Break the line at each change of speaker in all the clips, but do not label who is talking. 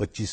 25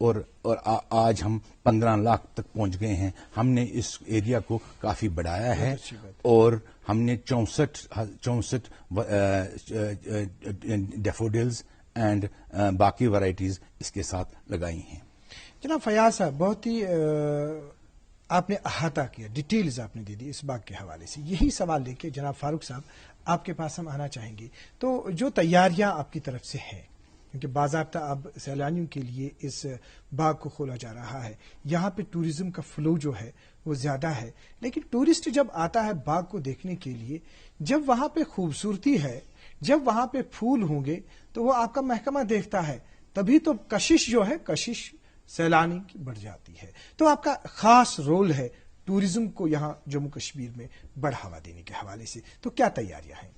اور آج ہم 15 لاکھ تک پہنچ گئے ہیں. ہم نے اس ایریا کو کافی بڑھایا ہے اور ہم نے 64 ڈیفوڈلز اینڈ باقی ورائٹیز اس کے ساتھ لگائی ہیں.
جناب فیاض صاحب، بہت ہی آپ نے احاطہ کیا، ڈیٹیلز آپ نے دے دی اس باغ کے حوالے سے. یہی سوال لے کے جناب فاروق صاحب آپ کے پاس ہم آنا چاہیں گے. تو جو تیاریاں آپ کی طرف سے ہیں، کیونکہ باضابطہ اب سیلانیوں کے لیے اس باغ کو کھولا جا رہا ہے، یہاں پہ ٹوریزم کا فلو جو ہے وہ زیادہ ہے، لیکن ٹورسٹ جب آتا ہے باغ کو دیکھنے کے لیے، جب وہاں پہ خوبصورتی ہے، جب وہاں پہ پھول ہوں گے تو وہ آپ کا محکمہ دیکھتا ہے، تبھی تو کشش جو ہے، کشش سیلانی کی بڑھ جاتی ہے. تو آپ کا خاص رول ہے ٹوریزم کو یہاں جموں کشمیر میں بڑھاوا دینے کے حوالے سے، تو کیا تیاریاں ہیں؟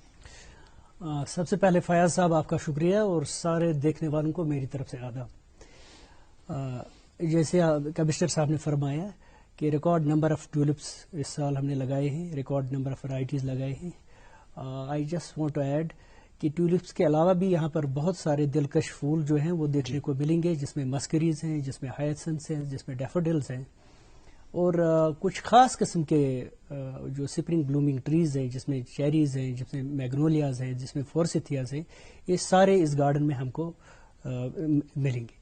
سب سے پہلے فیاض صاحب آپ کا شکریہ اور سارے دیکھنے والوں کو میری طرف سے آداب. جیسے کمشنر صاحب نے فرمایا کہ ریکارڈ نمبر آف ٹیولپس اس سال ہم نے لگائے ہیں، ریکارڈ نمبر آف ورائٹیز لگائے ہیں. I just want to add کہ ٹیولپس کے علاوہ بھی یہاں پر بہت سارے دلکش پھول جو ہیں وہ دیکھنے کو ملیں گے، جس میں مسکریز ہیں، جس میں ہائسنس ہیں، جس میں ڈیفوڈلز ہیں، اور کچھ خاص قسم کے جو سپرنگ بلومنگ ٹریز ہیں، جس میں چیریز ہیں، جس میں میگنولیاز ہیں، جس میں فورسیتھیاز ہیں. یہ سارے اس گارڈن میں ہم کو ملیں گے.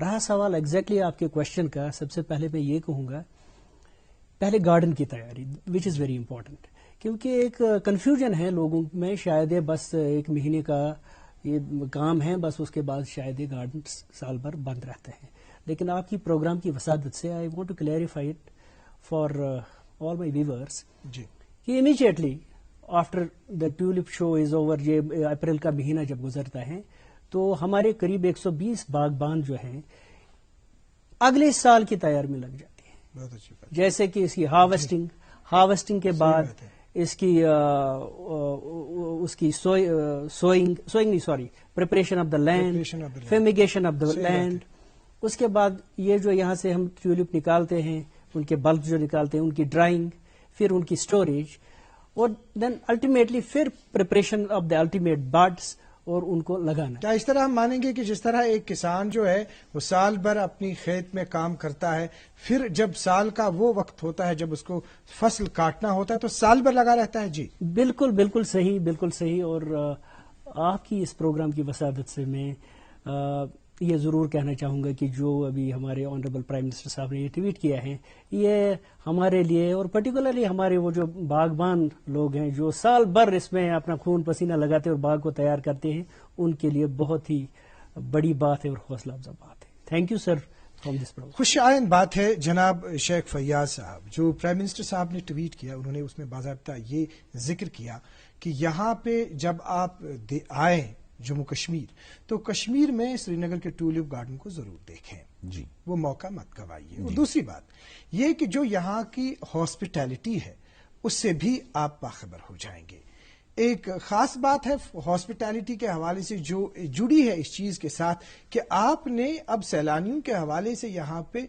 رہا سوال ایگزیکٹلی آپ کے کوشچن کا، سب سے پہلے میں یہ کہوں گا، پہلے گارڈن کی تیاری وچ از ویری امپورٹنٹ، کیونکہ ایک کنفیوژن ہے لوگوں میں، شاید بس 1 مہینے کا یہ کام ہے، بس اس کے بعد شاید یہ گارڈن سال بھر بند رہتے ہیں. لیکن آپ کی پروگرام کی وسادت سے I want to clarify it for all my viewers کہ immediately after the tulip show is over, یہ اپریل کا مہینہ جب گزرتا ہے تو ہمارے قریب 120 باغبان جو ہیں اگلے سال کی تیاری میں لگ جاتے ہیں. جیسے کہ اس کی ہارویسٹنگ کے بعد اس کی preparation of the land, fumigation of the land. اس کے بعد یہ جو یہاں سے ہم ٹیولپ نکالتے ہیں، ان کے بلب جو نکالتے ہیں، ان کی ڈرائنگ، پھر ان کی اسٹوریج، اور دین الٹیمیٹلی پھر preparation of the ultimate buds اور ان کو لگانا.
کیا اس طرح ہم مانیں گے کہ جس طرح ایک کسان جو ہے وہ سال بھر اپنی کھیت میں کام کرتا ہے، پھر جب سال کا وہ وقت ہوتا ہے جب اس کو فصل کاٹنا ہوتا ہے تو سال بھر لگا رہتا ہے؟ جی
بالکل صحیح. اور آپ کی اس پروگرام کی وسادت سے میں یہ ضرور کہنا چاہوں گا کہ جو ابھی ہمارے آنریبل پرائم منسٹر صاحب نے یہ ٹویٹ کیا ہے، یہ ہمارے لیے اور پرٹیکولرلی ہمارے وہ جو باغبان لوگ ہیں جو سال بھر اس میں اپنا خون پسینہ لگاتے اور باغ کو تیار کرتے ہیں، ان کے لیے بہت ہی بڑی بات ہے اور حوصلہ افزا بات ہے. Thank you sir from this programme.
خوش آئند بات ہے جناب شیخ فیاض صاحب، جو پرائم منسٹر صاحب نے ٹویٹ کیا، انہوں نے اس میں باضابطہ یہ ذکر کیا کہ یہاں پہ جب آپ آئے جموں کشمیر تو کشمیر میں سری نگر کے ٹیولپ گارڈن کو ضرور دیکھیں.
جی،
وہ موقع مت گوائیے. اور دوسری بات یہ کہ جو یہاں کی ہاسپٹیلٹی ہے اس سے بھی آپ باخبر ہو جائیں گے. ایک خاص بات ہے ہاسپٹیلٹی کے حوالے سے جو جڑی ہے اس چیز کے ساتھ کہ آپ نے اب سیلانیوں کے حوالے سے یہاں پہ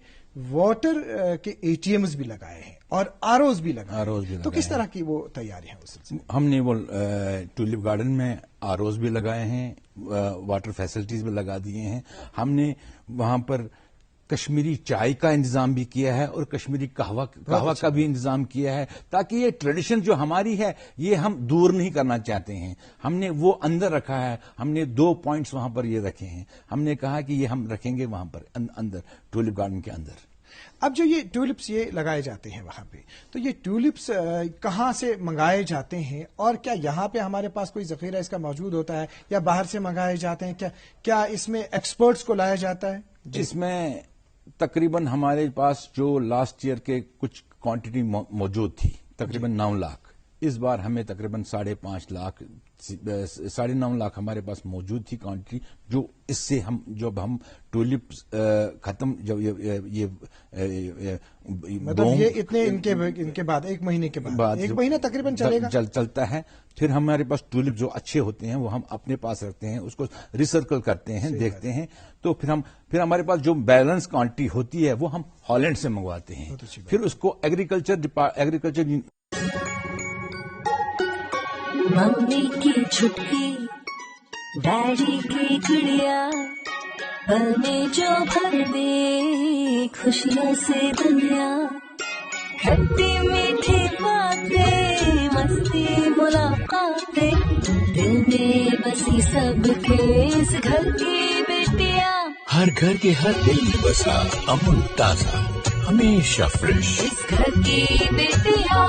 واٹر کے ATMs بھی لگائے ہیں اور ROs بھی لگائے ہیں. تو کس طرح کی وہ تیاری ہے اس سلسلے؟
ہم نے وہ ٹیولپ گارڈن میں ROs بھی لگائے ہیں، واٹر فیسلٹیز بھی لگا دیے ہیں. ہم نے وہاں پر کشمیری چائے کا انتظام بھی کیا ہے اور کشمیری قہوہ کا بھی انتظام کیا ہے، تاکہ یہ ٹریڈیشن جو ہماری ہے یہ ہم دور نہیں کرنا چاہتے ہیں. ہم نے وہ اندر رکھا ہے. ہم نے 2 پوائنٹس وہاں پر یہ رکھے ہیں. ہم نے کہا کہ یہ ہم رکھیں گے وہاں پر اندر ٹیولپ گارڈن کے اندر.
اب جو یہ ٹیولپس یہ لگائے جاتے ہیں وہاں پہ، تو یہ ٹیولپس کہاں سے منگائے جاتے ہیں اور کیا یہاں پہ ہمارے پاس کوئی ذخیرہ اس کا موجود ہوتا ہے یا باہر سے منگائے جاتے ہیں؟ کیا اس میں ایکسپرٹس کو لایا جاتا ہے؟
اس میں تقریباً ہمارے پاس جو لاسٹ ایئر کے کچھ کوانٹٹی موجود تھی تقریباً 9 لاکھ، اس بار ہمیں تقریباً 5.5 لاکھ 9.5 لاکھ ہمارے پاس موجود تھی کوانٹٹی، جو اس سے ہم جب ہم ٹیولپ ختم جب یہ
مطلب یہ اتنے ان کے بعد 1 مہینے کے بعد 1 مہینہ تقریباً چلے گا
چلتا ہے. پھر ہمارے پاس ٹیولپ جو اچھے ہوتے ہیں وہ ہم اپنے پاس رکھتے ہیں، اس کو ریسرکل کرتے ہیں، دیکھتے ہیں. تو پھر ہمارے پاس جو بیلنس کوانٹٹی ہوتی ہے وہ ہم ہالینڈ سے منگواتے ہیں. پھر اس کو ایگریکلچر
ممی کی چھٹکی، ڈیڈی کی چڑیا، پل میں جو بھر دے خوشیوں سے دنیا، کھٹی میٹھی باتیں مستی ملاقاتیں، دل میں بسی سب کے اس گھر کی بیٹیاں،
ہر گھر کے ہر دل میں بسا امن تازہ ہمیشہ فریش،
اس گھر کی بیٹیاں۔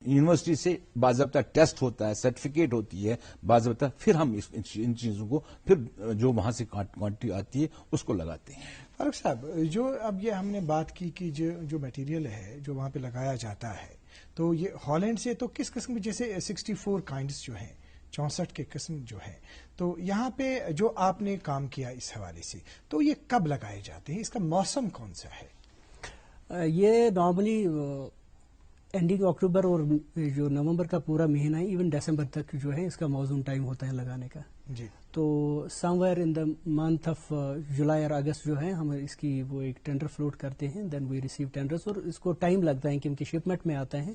یونیورسٹی سے باضابطہ ٹیسٹ ہوتا ہے، سرٹیفکیٹ ہوتی ہے باضابطہ، پھر ہم ان چیزوں کو پھر جو وہاں سے کوانٹٹی آتی ہے اس کو لگاتے ہیں۔
فاروق صاحب، جو اب یہ ہم نے بات کی کہ جو میٹیریل ہے جو وہاں پہ لگایا جاتا ہے، تو یہ ہالینڈ سے تو کس قسم کی، جیسے 64 کائنڈس جو ہیں، 64 کے قسم جو ہیں، تو یہاں پہ جو آپ نے کام کیا اس حوالے سے، تو یہ کب لگائے جاتے ہیں؟ اس کا موسم کون سا ہے؟
یہ نارملی اینڈنگ اکتوبر اور جو نومبر کا پورا مہینہ ہے، ایون دسمبر تک جو ہے اس کا موزون ٹائم ہوتا ہے لگانے کا۔
جی،
تو somewhere in the month of July اور اگست جو ہے ہم اس کی وہ ایک ٹینڈر فلوٹ کرتے ہیں، دین وی ریسیو ٹینڈرز، اور اس کو ٹائم لگتا ہے کیونکہ شپمنٹ میں آتا ہے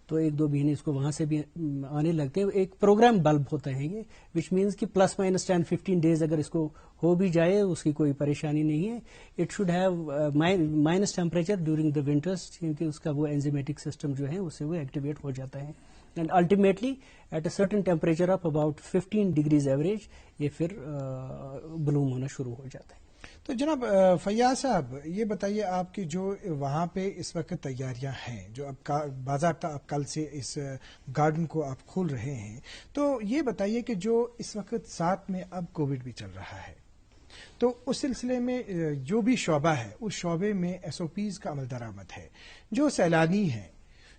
تو 1-2 مہینے اس کو وہاں سے بھی آنے لگتے ہیں۔ ایک پروگرام بلب ہوتا ہے یہ، وچ مینس کہ پلس مائنس 10-15 ڈیز اگر اس کو ہو بھی جائے اس کی کوئی پریشانی نہیں ہے۔ It should have minus temperature during the winters, کیونکہ اس کا وہ انزیمیٹک سسٹم جو ہے اس سے وہ ایکٹیویٹ ہو جاتا ہے، and ultimately at a certain temperature of about 15 degrees average یہ پھر بلوم ہونا شروع ہو جاتا ہے۔
تو جناب فیاض صاحب، یہ بتائیے آپ کی جو وہاں پہ اس وقت تیاریاں ہیں، جو اب باضابطہ آپ کل سے اس گارڈن کو آپ کھول رہے ہیں، تو یہ بتائیے کہ جو اس وقت ساتھ میں اب کووڈ بھی چل رہا ہے، تو اس سلسلے میں جو بھی شعبہ ہے اس شعبے میں SOPs کا عمل درآمد ہے، جو سیلانی ہیں،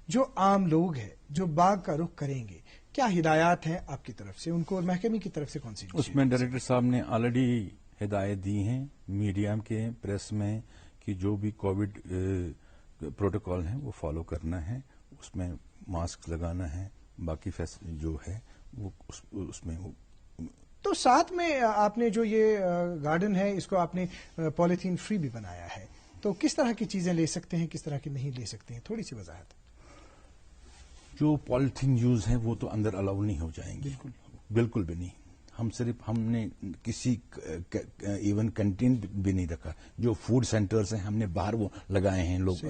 جو عام لوگ ہیں جو باغ کا رخ کریں گے، کیا ہدایات ہیں آپ کی طرف سے ان کو، اور محکمے کی طرف سے کون سی؟
اس میں ڈائریکٹر صاحب نے آلریڈی ہدایت دی ہیں میڈیا کے، پریس میں، کہ جو بھی کووڈ پروٹوکال ہیں وہ فالو کرنا ہے، اس میں ماسک لگانا ہے، باقی جو ہے وہ اس میں
تو ساتھ میں آپ نے جو یہ گارڈن ہے اس کو آپ نے پولیتھین فری بھی بنایا ہے، تو کس طرح کی چیزیں لے سکتے ہیں، کس طرح کی نہیں لے سکتے ہیں، تھوڑی سی وضاحت۔
جو پالیتھین یوز ہیں وہ تو اندر الاؤ نہیں ہو جائیں گے، بالکل بھی نہیں۔ ہم نے کسی ایون کنٹین بھی نہیں رکھا۔ جو فوڈ سینٹرز ہیں ہم نے باہر وہ لگائے ہیں، لوگ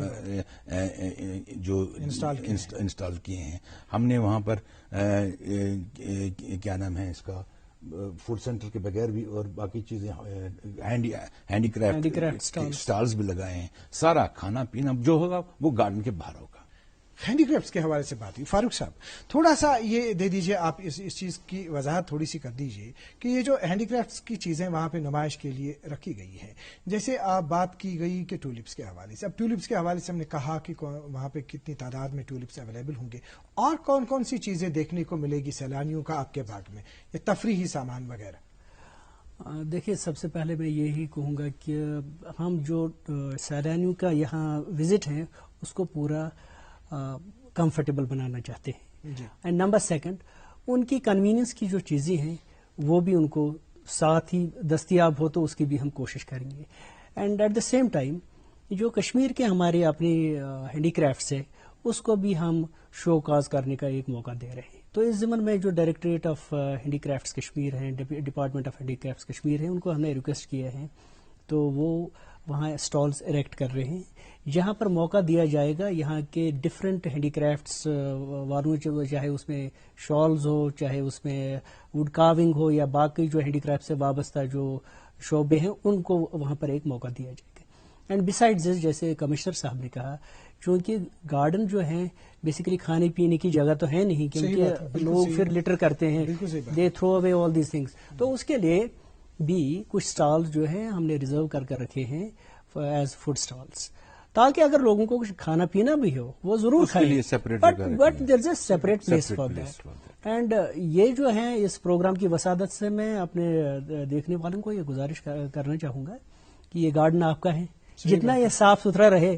جو انسٹال کیے ہیں، ہم نے وہاں پر کیا نام ہے اس کا، فوڈ سینٹر کے بغیر بھی اور باقی چیزیں ہینڈی کرافٹ اسٹالز بھی لگائے ہیں۔ سارا کھانا پینا جو ہوگا وہ گارڈن کے باہر ہوگا۔
ہینڈی کرافٹس کے حوالے سے بات ہوئی، فاروق صاحب تھوڑا سا یہ دے دیجئے، آپ اس چیز کی وضاحت تھوڑی سی کر دیجئے کہ یہ جو ہینڈی کرافٹس کی چیزیں وہاں پہ نمائش کے لیے رکھی گئی ہیں، جیسے آپ بات کی گئی کہ ٹولپس کے حوالے سے، اب ٹولپس کے حوالے سے ہم نے کہا کہ وہاں پہ کتنی تعداد میں ٹولپس اویلیبل ہوں گے، اور کون کون سی چیزیں دیکھنے کو ملے گی سیلانیوں کا آپ کے باغ میں، یہ تفریحی سامان وغیرہ؟
دیکھیے، سب سے پہلے میں یہی کہوں گا کہ ہم جو سیلانیوں کا یہاں وزٹ ہے اس کو پورا کمفرٹیبل بنانا چاہتے ہیں، اینڈ نمبر 2 ان کی کنوینئنس کی جو چیزیں ہیں وہ بھی ان کو ساتھ ہی دستیاب ہو تو اس کی بھی ہم کوشش کریں گے، and at the same time جو کشمیر کے ہمارے اپنی ہینڈی کرافٹس ہے اس کو بھی ہم شو کاز کرنے کا ایک موقع دے رہے ہیں۔ تو اس ضمن میں جو directorate of handicrafts Kashmir ہیں، department of handicrafts Kashmir ہیں، ان کو ہم نے ریکویسٹ کیا ہے، تو وہ وہاں اسٹالز اریکٹ کر رہے ہیں جہاں پر موقع دیا جائے گا یہاں کے ڈفرینٹ ہینڈی کرافٹس والوں، چاہے اس میں شالز ہو، چاہے اس میں ووڈ کاونگ ہو، یا باقی جو ہینڈی کرافٹ سے وابستہ جو شعبے ہیں ان کو وہاں پر ایک موقع دیا جائے گا۔ اینڈ بسائڈ دس، جیسے کمشنر صاحب نے کہا، چونکہ گارڈن جو ہے بیسیکلی کھانے پینے کی جگہ تو ہے نہیں، کیونکہ لوگ پھر لٹر کرتے ہیں، they throw away all these things, تو اس کے لیے بھی کچھ اسٹالز جو ہیں ہم نے ریزرو کر رکھے ہیں ایز فوڈ اسٹالس، تاکہ اگر لوگوں کو کچھ کھانا پینا بھی ہو وہ ضرور کھائیں، but there is a separate place for that. And یہ جو ہے اس پروگرام کی وسادت سے میں اپنے دیکھنے والوں کو یہ گزارش کرنا چاہوں گا کہ یہ گارڈن آپ کا ہے، جتنا یہ صاف ستھرا رہے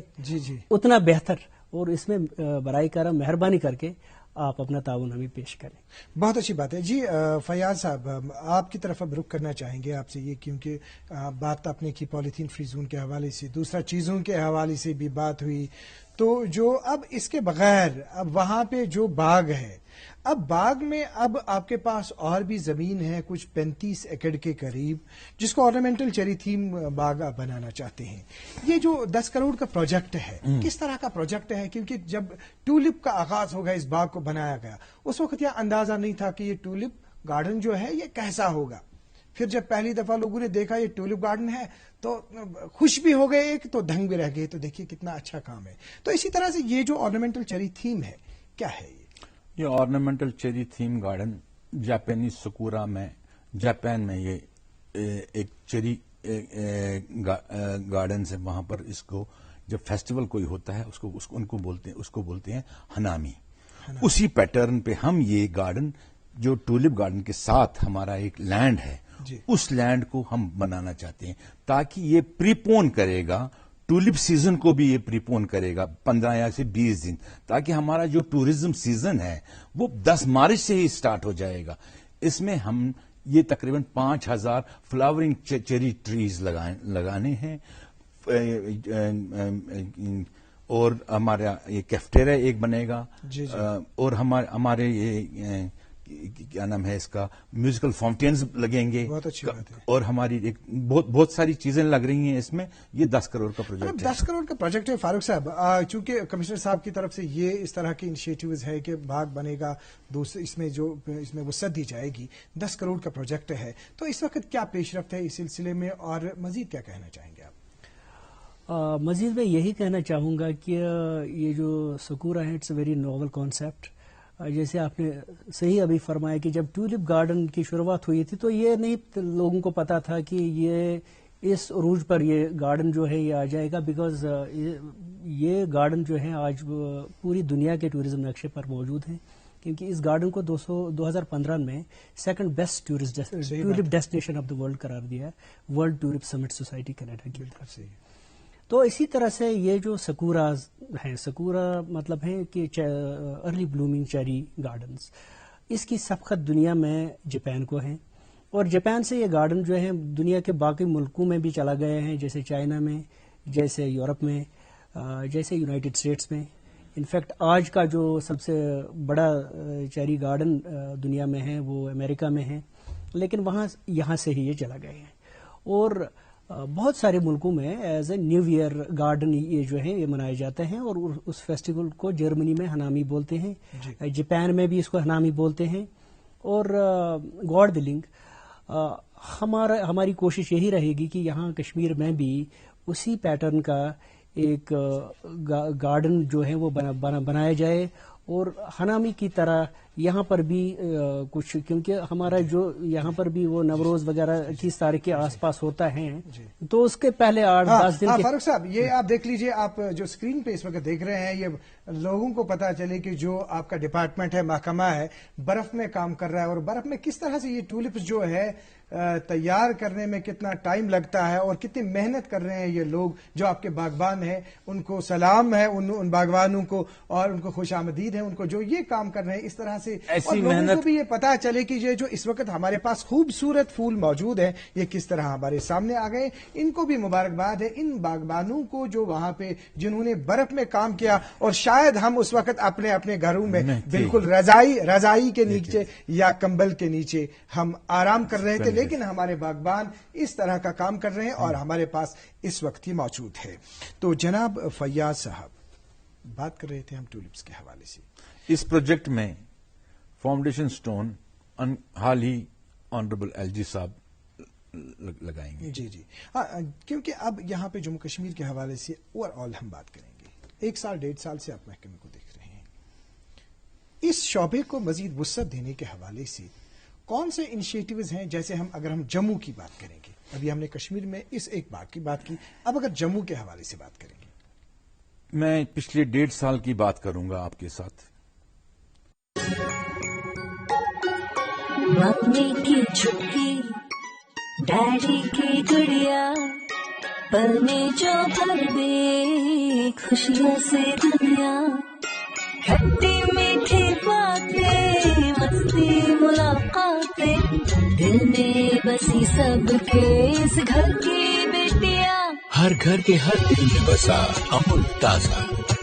اتنا بہتر، اور اس میں برائے کرم مہربانی کر کے آپ اپنا تعاون ہمیں پیش کریں۔
بہت اچھی بات ہے جی۔ فیاض صاحب، آپ کی طرف اب رخ کرنا چاہیں گے آپ سے یہ، کیونکہ بات آپ نے کی پولیتھین فری زون کے حوالے سے، دوسرا چیزوں کے حوالے سے بھی بات ہوئی، تو جو اب اس کے بغیر اب وہاں پہ جو باغ ہے، اب باغ میں اب آپ کے پاس اور بھی زمین ہے کچھ 35 ایکڑ کے قریب، جس کو آرنامنٹل چیری تھیم باغ آپ بنانا چاہتے ہیں. یہ جو 10 کروڑ کا پروجیکٹ ہے، کس طرح کا پروجیکٹ ہے؟ کیونکہ جب ٹولپ کا آغاز ہوگا اس باغ کو بنایا گیا، اس وقت یہ اندازہ نہیں تھا کہ یہ ٹولپ گارڈن جو ہے یہ کیسا ہوگا. پھر جب پہلی دفعہ لوگوں نے دیکھا یہ ٹولپ گارڈن ہے تو خوش بھی ہو گئے ایک، تو دھنگ بھی رہ گئے. تو دیکھیے کتنا اچھا کام ہے. تو اسی طرح سے یہ جو آرنامنٹل چیری تھیم ہے کیا ہے؟
یہ آرنامنٹل چیری تھیم گارڈن جاپانی سکورا میں، جاپان میں یہ ایک چیری گارڈن ہے. وہاں پر اس کو جب فیسٹیول کوئی ہوتا ہے ان کو بولتے ہیں ہنامی. اسی پیٹرن پہ ہم یہ گارڈن جو ٹولپ گارڈن کے ساتھ ہمارا ایک لینڈ ہے، اس لینڈ کو ہم بنانا چاہتے ہیں تاکہ یہ پریپون کرے گا ٹولپ سیزن کو بھی، یہ پریپون کرے گا 15 یا سے 20 دن، تاکہ ہمارا جو ٹوریزم سیزن ہے وہ 10 مارچ سے ہی اسٹارٹ ہو جائے گا. اس میں ہم یہ تقریباً 5000 فلاورنگ چیری ٹریز لگانے ہیں. اور ہمارا یہ کیفٹیریا ایک بنے گا. اور ہمارے یہ کیا نام ہے اس کا، میوزیکل فاؤنٹینز لگیں گے.
بہت اچھی بات ہے.
اور ہماری ایک بہت ساری چیزیں لگ رہی ہیں اس میں. یہ 10 کروڑ کا پروجیکٹ ہے.
10 کروڑ کا پروجیکٹ ہے فاروق صاحب. چونکہ کمشنر صاحب کی طرف سے یہ اس طرح کے انیشیٹوز ہے کہ باغ بنے گا، اس میں وسعت دی جائے گی. 10 کروڑ کا پروجیکٹ ہے. تو اس وقت کیا پیش رفت ہے اس سلسلے میں، اور مزید کیا کہنا چاہیں گے آپ؟
مزید میں یہی کہنا چاہوں گا کہ یہ جو سکورا ہے it's a very novel concept. جیسے آپ نے صحیح ابھی فرمایا کہ جب ٹولپ گارڈن کی شروعات ہوئی تھی تو یہ نہیں لوگوں کو پتا تھا کہ یہ اس عروج پر یہ گارڈن جو ہے یہ آ جائے گا، بیکاز یہ گارڈن جو ہے آج پوری دنیا کے ٹوریزم نقشے پر موجود ہیں، کیونکہ اس گارڈن کو 2015 میں second best tulip destination of the world قرار دیا ہے ورلڈ ٹولپ سمٹ سوسائٹی کینیڈا کی طرف سے. تو اسی طرح سے یہ جو سکوراز ہیں، سکورا مطلب ہے کہ ارلی بلومنگ چیری گارڈنز، اس کی سبقت دنیا میں جاپان کو ہے. اور جاپان سے یہ گارڈن جو ہے دنیا کے باقی ملکوں میں بھی چلا گئے ہیں، جیسے چائنا میں، جیسے یورپ میں، جیسے یونائٹڈ اسٹیٹس میں. انفیکٹ آج کا جو سب سے بڑا چیری گارڈن دنیا میں ہے وہ امریکہ میں ہے، لیکن یہاں سے ہی یہ چلا گئے ہیں. اور بہت سارے ملکوں میں as a new year garden یہ جو ہے یہ منائے جاتے ہیں، اور اس فیسٹیول کو جرمنی میں ہنامی بولتے ہیں، جاپان میں بھی اس کو ہنامی بولتے ہیں. اور گاڈ ولنگ ہماری کوشش یہی رہے گی کہ یہاں کشمیر میں بھی اسی پیٹرن کا ایک گارڈن جو ہے وہ بنایا جائے، اور ہنامی کی طرح یہاں پر بھی کچھ، کیونکہ ہمارا جو یہاں پر بھی وہ نوروز وغیرہ 30 تاریخ کے آس پاس ہوتا ہے، تو اس کے پہلے 8-10 دن.
فاروق صاحب یہ آپ دیکھ لیجئے، آپ جو اسکرین پہ اس وقت دیکھ رہے ہیں، یہ لوگوں کو پتا چلے کہ جو آپ کا ڈپارٹمنٹ ہے، محکمہ ہے، برف میں کام کر رہا ہے، اور برف میں کس طرح سے یہ ٹولپس جو ہے تیار کرنے میں کتنا ٹائم لگتا ہے، اور کتنی محنت کر رہے ہیں یہ لوگ جو آپ کے باغبان ہیں. ان کو سلام ہے، ان باغبانوں کو، اور ان کو خوش آمدید ہے ان کو جو یہ کام کر رہے ہیں اس طرح سے. اور لوگوں کو بھی یہ پتا چلے کہ یہ جو اس وقت ہمارے پاس خوبصورت پھول موجود ہیں یہ کس طرح ہمارے سامنے آ گئے. ان کو بھی مبارکباد ہے، ان باغبانوں کو جو وہاں پہ جنہوں نے برف میں کام کیا. اور شاید ہم اس وقت اپنے گھروں میں بالکل رضائی کے نیچے یا کمبل کے نیچے ہم آرام کر رہے تھے، لیکن ہمارے باغبان اس طرح کا کام کر رہے ہیں اور ہمارے پاس اس وقت ہی موجود ہے. تو جناب فیاض صاحب بات کر رہے تھے ہم ٹولپس کے حوالے سے.
اس پروجیکٹ میں فاؤنڈیشن سٹون حال ہی آنریبل ایل جی صاحب لگائیں گے.
جی کیونکہ اب یہاں پہ جموں کشمیر کے حوالے سے اوور آل ہم بات کریں گے. 1 سال 1.5 سال سے آپ محکمے کو دیکھ رہے ہیں. اس شعبے کو مزید وسعت دینے کے حوالے سے کون سے انیشیٹوز ہیں؟ جیسے اگر ہم جموں کی بات کریں گے، ابھی ہم نے کشمیر میں اس ایک بات کی بات کی، اب اگر جموں کے حوالے سے بات کریں گے.
میں پچھلے 1.5 سال کی بات کروں گا آپ کے ساتھ.
ممی کی چھٹکی، ڈیڈی کی گڑیا، پل میں جو بھر دے خوشیوں سے دنیا، کھٹی میٹھی باتیں، مستی ملاقاتیں، دل میں بسی سب کے اس گھر کی بیٹیاں،
ہر گھر کے ہر دل میں بسا امن تازہ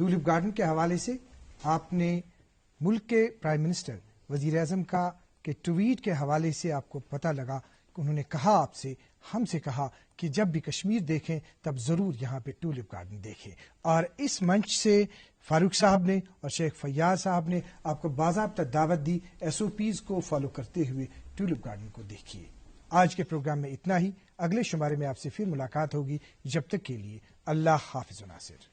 ٹولپ گارڈن کے حوالے سے آپ نے ملک کے پرائم منسٹر وزیر اعظم کا کہ ٹویٹ کے حوالے سے آپ کو پتہ لگا کہ انہوں نے کہا آپ سے ہم سے کہا کہ جب بھی کشمیر دیکھیں تب ضرور یہاں پہ ٹولپ گارڈن دیکھیں، اور اس منچ سے فاروق صاحب نے اور شیخ فیاض صاحب نے آپ کو باضابطہ دعوت دی SOPs کو فالو کرتے ہوئے ٹولپ گارڈن کو دیکھیے۔ آج کے پروگرام میں اتنا ہی، اگلے شمارے میں آپ سے پھر ملاقات ہوگی، جب تک کے لیے اللہ حافظ و ناصر۔